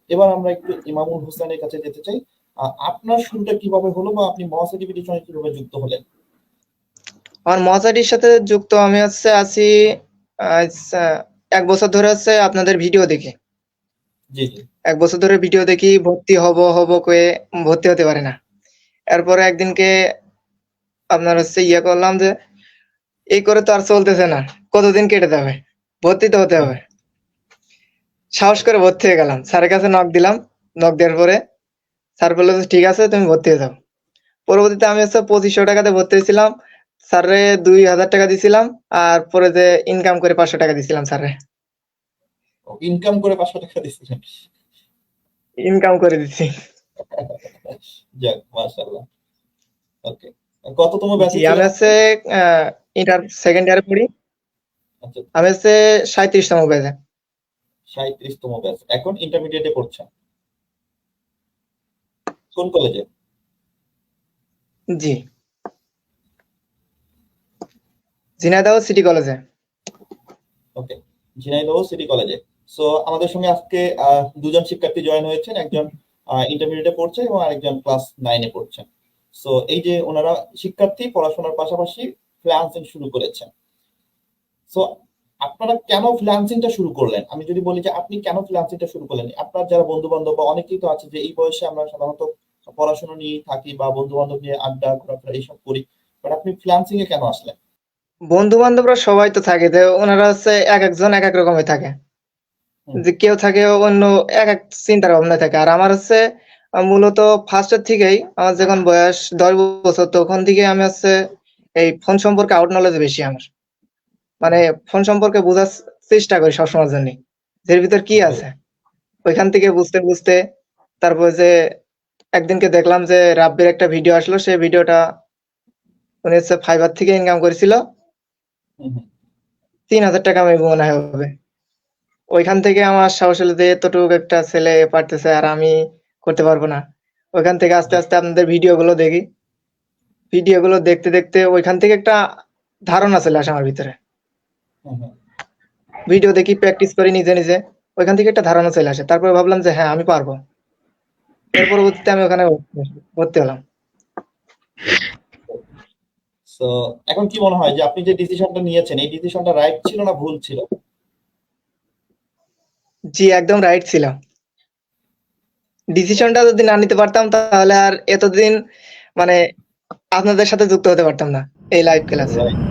এবার আমরা একটু ইমামুল হোসেনের কাছে যেতে চাই। আপনার শুরুটা কিভাবে হলো বা আপনি মহাসার্টিফিকেটের সঙ্গে কিভাবে যুক্ত হলেন? আমার মহাচারীর সাথে যুক্ত আমি আছি আচ্ছা, 1 বছর ধরে আপনাদের ভিডিও দেখি। জি জি। 1 বছর ধরে ভিডিও দেখি, ভর্তি হব করে ভর্তি হতে পারি না। এরপরে একদিনকে আপনার করলাম যে এই করে তো আর চলতেছে না, কতদিন কেটে যাবে, ভর্তি তো হতে হবে। সাহস করে ভর্তি হয়ে গেলাম, স্যারের কাছে নক দিলাম। নক দেওয়ার পরে স্যার বললো যে ঠিক আছে তুমি ভর্তি হয়ে যাও। পরবর্তীতে আমি 2500 টাকাতে ভর্তি হয়েছিলাম। স্যারে 2000 টাকা দিছিলাম, আর পরে যে ইনকাম করে 500 টাকা দিছিলাম স্যারে। ইনকাম করে 500 টাকা দিচ্ছিলেন? ইনকাম করে দিছি। যাক, মাশাআল্লাহ। ওকে। কততম ব্যাচে জি, ছিলেন আমি আপনি? ইন্টার সেকেন্ড ইয়ারে পড়ি। আচ্ছা, আমি 37তম ব্যাচে। 37তম ব্যাচ। এখন ইন্টারমিডিয়েটে পড়ছেন। কোন কলেজে? জি, ঝিনাইদহ সিটি কলেজে। ওকে, ঝিনাইদহ সিটি কলেজে। সো আমাদের সঙ্গে আজকে দুজন শিক্ষার্থী জয়েন হয়েছেন, একজন ইন্টারমিডিয়েটে পড়ছে এবং আরেকজন ক্লাস 9-এ পড়ছেন। সো এই যে ওনারা শিক্ষার্থী, পড়াশোনার পাশাপাশি ফ্রিল্যান্সিং শুরু করেছেন। সো আপনারা কেন ফ্রিল্যান্সিংটা শুরু করলেন? আমি যদি বলি যে আপনি কেন ফ্রিল্যান্সিংটা শুরু করলেন? আপনার যারা বন্ধু বান্ধব বা অনেকেই তো আছে যে এই বয়সে আমরা সাধারণত পড়াশোনা নিয়ে থাকি বা বন্ধু বান্ধব নিয়ে আড্ডা ঘোরাফেরা এইসব করি, বাট আপনি ফ্রিল্যান্সিং এ কেন আসলেন? বন্ধু বান্ধবরা সবাই তো থাকে, যে ওনারা এক একজন এক এক রকমের থাকে। হুম যে কেউ থাকে অন্য এক এক চিন্তার ভাবনা থাকে, আর আমার মূলত ফার্স্টের থেকেই আমার যখন বয়স 10 বছর তখন থেকে আমি এই ফোন সম্পর্কে আউট নলেজ বেশি আমার। মানে ফোন সম্পর্কে বোঝার চেষ্টা করি সবসময়ের জন্য, এর ভিতর কি রাইট। আছে। ওইখান থেকে বুঝতে বুঝতে তারপর যে একদিনকে দেখলাম যে রাব্বির একটা ভিডিও আসলো, সেই ভিডিওটা উনি ফাইবার থেকে ইনকাম করেছিল হুম হুম 3000 টাকা আমি মনে হয় হবে। ওইখান থেকে আমার সাহস হলো যে এতটুকু একটা ছেলে পারতেছে আর আমি করতে পারবো না। ওইখান থেকে আস্তে জি। আস্তে আপনাদের ভিডিওগুলো দেখি। ভিডিওগুলো দেখতে দেখতে ওইখান থেকে একটা ধারণা চলে আসে আমার ভিতরে। হুম হুম ভিডিও দেখি, প্র্যাকটিস করি নিজে নিজে। ওইখান থেকে একটা ধারণা চলে আসে, তারপরে ভাবলাম যে হ্যাঁ আমি পারবো। এর পরবর্তীতে আমি ওখানে ভর্তি হলাম। সো এখন কি মনে হয় যে আপনি যে ডিসিশনটা নিয়েছেন এই ডিসিশনটা রাইট ছিল না ভুল ছিল? জি, একদম রাইট ছিল। ডিসিশনটা যদি না নিতে পারতাম তাহলে আর এতদিন মানে আপনাদের সাথে যুক্ত হতে পারতাম না এই লাইভ ক্লাসে। রাইট।